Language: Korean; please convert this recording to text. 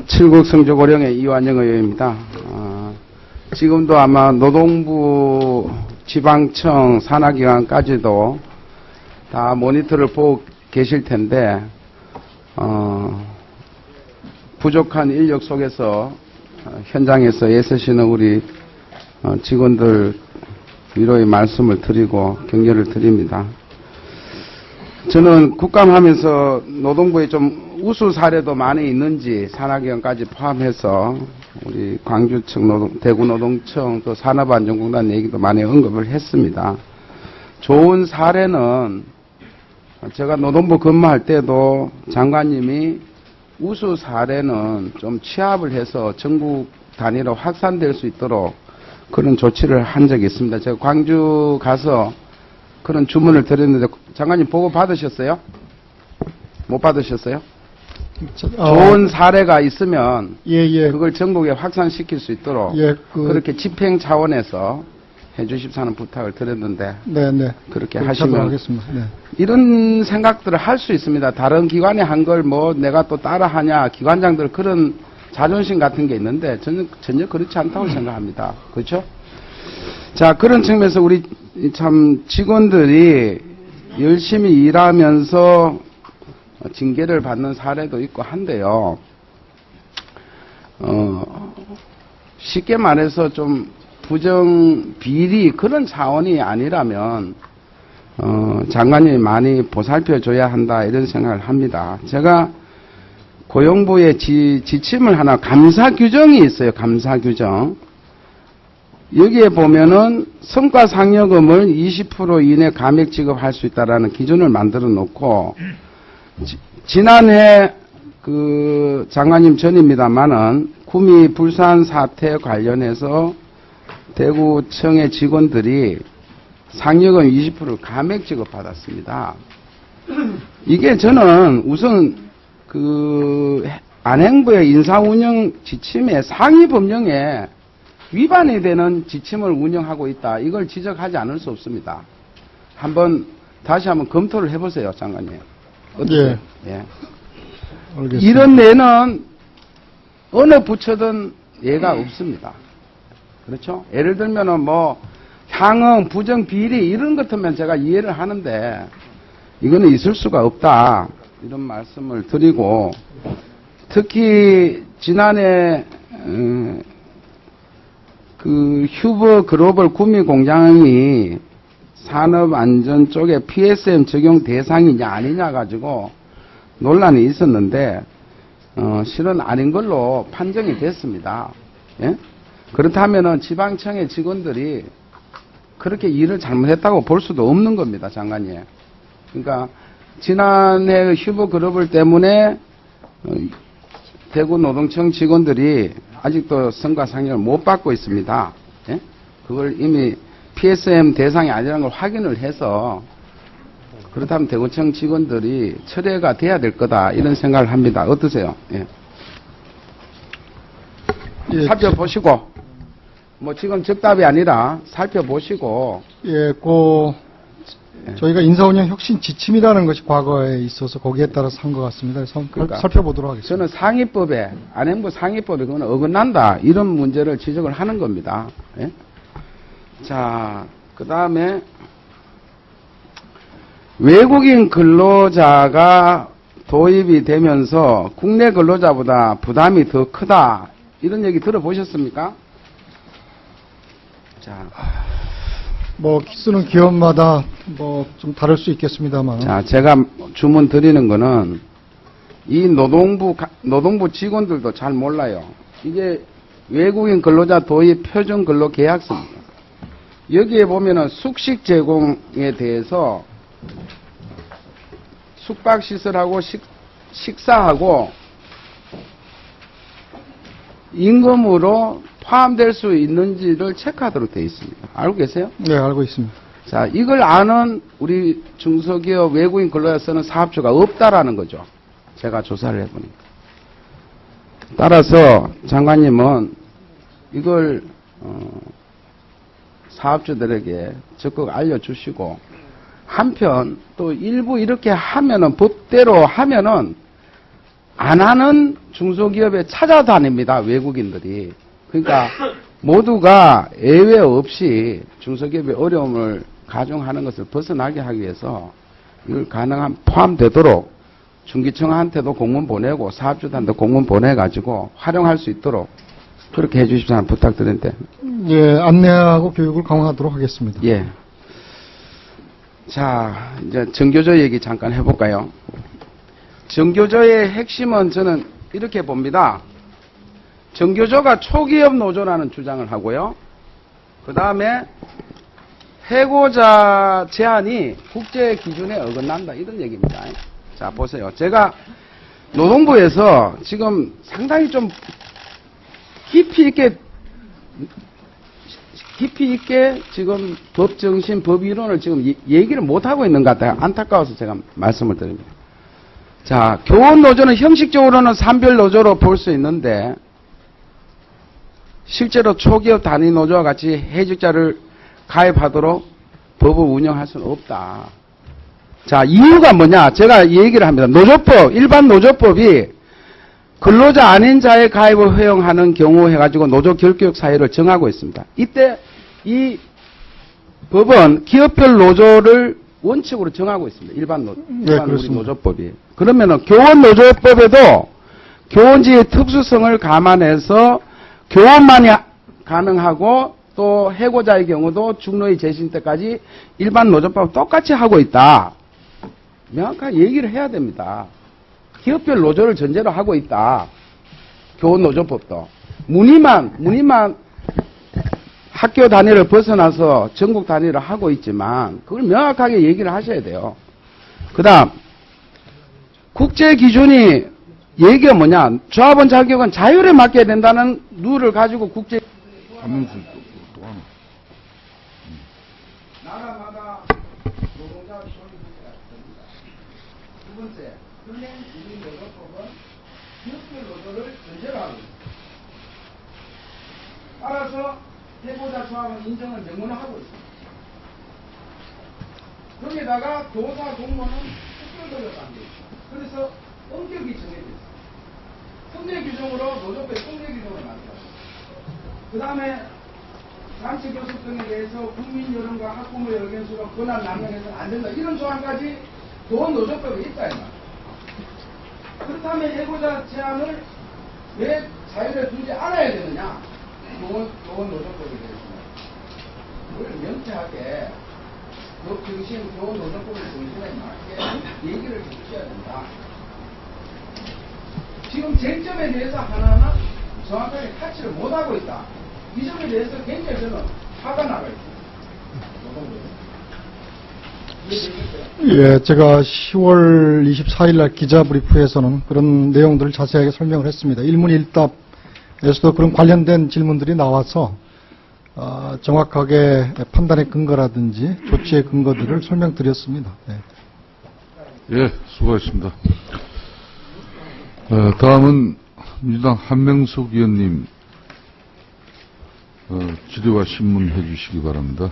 칠곡 성주고령의 이완영 의원입니다. 지금도 아마 노동부 지방청 산하기관까지도 다 모니터를 보고 계실 텐데 부족한 인력 속에서 현장에서 애쓰시는 우리 직원들 위로의 말씀을 드리고 격려를 드립니다. 저는 국감하면서 노동부에 좀 우수 사례도 많이 있는지 산하기관까지 포함해서 우리 광주청, 대구노동청, 또 산업안전공단 얘기도 많이 언급을 했습니다. 좋은 사례는 제가 노동부 근무할 때도 장관님이 우수 사례는 좀 취합을 해서 전국 단위로 확산될 수 있도록 그런 조치를 한 적이 있습니다. 제가 광주 가서 그런 주문을 드렸는데 장관님 보고 받으셨어요? 못 받으셨어요? 좋은 사례가 있으면 그걸 전국에 확산시킬 수 있도록 그렇게 집행 차원에서 해주십사는 부탁을 드렸는데 그렇게 하시면 하겠습니다. 이런 생각들을 할 수 있습니다. 다른 기관이 한 걸 뭐 내가 또 따라하냐, 기관장들 그런 자존심 같은 게 있는데 저는 전혀 그렇지 않다고 생각합니다. 그렇죠? 자, 그런 측면에서 우리 참 직원들이 열심히 일하면서 징계를 받는 사례도 있고 한데요. 쉽게 말해서 좀 부정 비리 그런 차원이 아니라면 장관님이 많이 보살펴줘야 한다 이런 생각을 합니다. 제가 고용부에 지침을 하나 감사 규정이 있어요. 감사 규정. 여기에 보면은 성과 상여금을 20% 이내 감액 지급할 수 있다라는 기준을 만들어 놓고 지난해 그 장관님 전입니다만은 구미 불산 사태 관련해서 대구청의 직원들이 상여금 20%를 감액 지급받았습니다. 이게 저는 우선 그 안행부의 인사운영 지침의 상위 법령에 위반이 되는 지침을 운영하고 있다. 이걸 지적하지 않을 수 없습니다. 다시 한번 검토를 해보세요, 장관님. 어떠세요? 예. 알겠습니다. 이런 예는 어느 부처든 예가 없습니다. 그렇죠? 예를 들면은 뭐 향응, 부정, 비리 이런 것 같으면 제가 이해를 하는데 이거는 있을 수가 없다. 이런 말씀을 드리고 특히 지난해 그 휴버 글로벌 구미 공장이 산업안전 쪽에 PSM 적용 대상이냐 아니냐 가지고 논란이 있었는데 실은 아닌 걸로 판정이 됐습니다. 예? 그렇다면은 지방청의 직원들이 그렇게 일을 잘못했다고 볼 수도 없는 겁니다, 장관님. 그러니까 지난해 휴버 글로벌 때문에 대구 노동청 직원들이 아직도 성과 상여를 못 받고 있습니다. 예? 그걸 이미 PSM 대상이 아니라는 걸 확인을 해서 그렇다면 대구청 직원들이 철회가 돼야 될 거다 이런 생각을 합니다. 어떠세요? 예. 살펴보시고 뭐 지금 적답이 아니라 살펴보시고 저희가 인사운영 혁신 지침이라는 것이 과거에 있어서 거기에 따라서 한 것 같습니다. 그래서 살펴보도록 하겠습니다. 저는 상위법에 안행부 상위법에 그건 어긋난다 이런 문제를 지적을 하는 겁니다. 예? 자, 그 다음에 외국인 근로자가 도입이 되면서 국내 근로자보다 부담이 더 크다 이런 얘기 들어보셨습니까? 자, 뭐 쓰는 기업마다 뭐 좀 다를 수 있겠습니다만. 자, 제가 주문 드리는 거는 이 노동부 직원들도 잘 몰라요. 이게 외국인 근로자 도입 표준 근로 계약서입니다. 여기에 보면은 숙식 제공에 대해서 숙박시설하고 식사하고 임금으로 포함될 수 있는지를 체크하도록 되어 있습니다. 알고 계세요? 네, 알고 있습니다. 자, 이걸 아는 우리 중소기업 외국인 근로자 쓰는 사업주가 없다라는 거죠. 제가 조사를 해보니까. 따라서 장관님은 이걸 사업주들에게 적극 알려주시고 한편 또 일부 이렇게 하면은 법대로 하면은 안 하는 중소기업에 찾아다닙니다. 외국인들이. 그러니까 모두가 예외 없이 중소기업의 어려움을 가중하는 것을 벗어나게 하기 위해서 이걸 가능한 포함되도록 중기청한테도 공문 보내고 사업주한테도 공문 보내가지고 활용할 수 있도록 그렇게 해주십사 하는 부탁드리는데. 예, 안내하고 교육을 강화하도록 하겠습니다. 예. 자, 이제 정교조 얘기 잠깐 해볼까요? 정교조의 핵심은 저는 이렇게 봅니다. 정교조가 초기업 노조라는 주장을 하고요. 그 다음에 해고자 제한이 국제 기준에 어긋난다 이런 얘기입니다. 자, 보세요. 제가 노동부에서 지금 상당히 좀 깊이 있게 지금 법정신, 법이론을 지금 얘기를 못하고 있는 것 같아요. 안타까워서 제가 말씀을 드립니다. 자, 교원노조는 형식적으로는 산별노조로 볼 수 있는데 실제로 초기업 단위 노조와 같이 해직자를 가입하도록 법을 운영할 수는 없다. 자, 이유가 뭐냐? 제가 얘기를 합니다. 노조법, 일반 노조법이 근로자 아닌 자의 가입을 허용하는 경우 해가지고 노조 결격 사유를 정하고 있습니다. 이때 이 법은 기업별 노조를 원칙으로 정하고 있습니다. 일반 우리 노조법이. 그러면은 교원 노조법에도 교원지의 특수성을 감안해서 교원만이 가능하고 또 해고자의 경우도 중노위 재신 때까지 일반 노조법과 똑같이 하고 있다. 명확하게 얘기를 해야 됩니다. 기업별 노조를 전제로 하고 있다. 교원 노조법도. 문의만 학교 단위를 벗어나서 전국 단위를 하고 있지만 그걸 명확하게 얘기를 하셔야 돼요. 그 다음 국제 기준이 얘기가 뭐냐. 조합원 자격은 자율에 맡겨야 된다는 룰을 가지고 국제 나라마다 노동자 조합원제가 있습니다. 두 번째, 현행주민노조법은 기업별 노조를 전제로 하고 있습니다. 따라서 해고자 조합은 인정을 명문을 하고 있습니다. 여기다가 교사 공무원은 특별근로가 안 되어 있습니다. 그래서 엄격히 정해져 있습니다. 성대 규정으로 노조법의 성대 규정을 만들었습니다. 그 다음에 단체 교섭 등에 대해서 국민 여론과 학부모의 의견수로 권한 남용해서는 안 된다. 이런 조항까지 교원 노조법에 있다. 이 말이에요. 그렇다면 해고자 제한을 왜 자율에 두지 않아야 되느냐? 교원 노조법에 대해서는 그걸 명쾌하게 그 정신, 교원 노조법의 정신에 맞게 얘기를 해주셔야 된다. 지금 쟁점에 대해서 하나하나 정확하게 타치를 못하고 있다. 이 점에 대해서 굉장히 저는 화가 나가 있습니다. 예, 제가 10월 24일 날 기자 브리프에서는 그런 내용들을 자세하게 설명을 했습니다. 일문일답에서도 그런 관련된 질문들이 나와서 정확하게 판단의 근거라든지 조치의 근거들을 설명드렸습니다. 네. 예, 수고하셨습니다. 다음은 민주당 한명숙 의원님 질의와 신문해 주시기 바랍니다.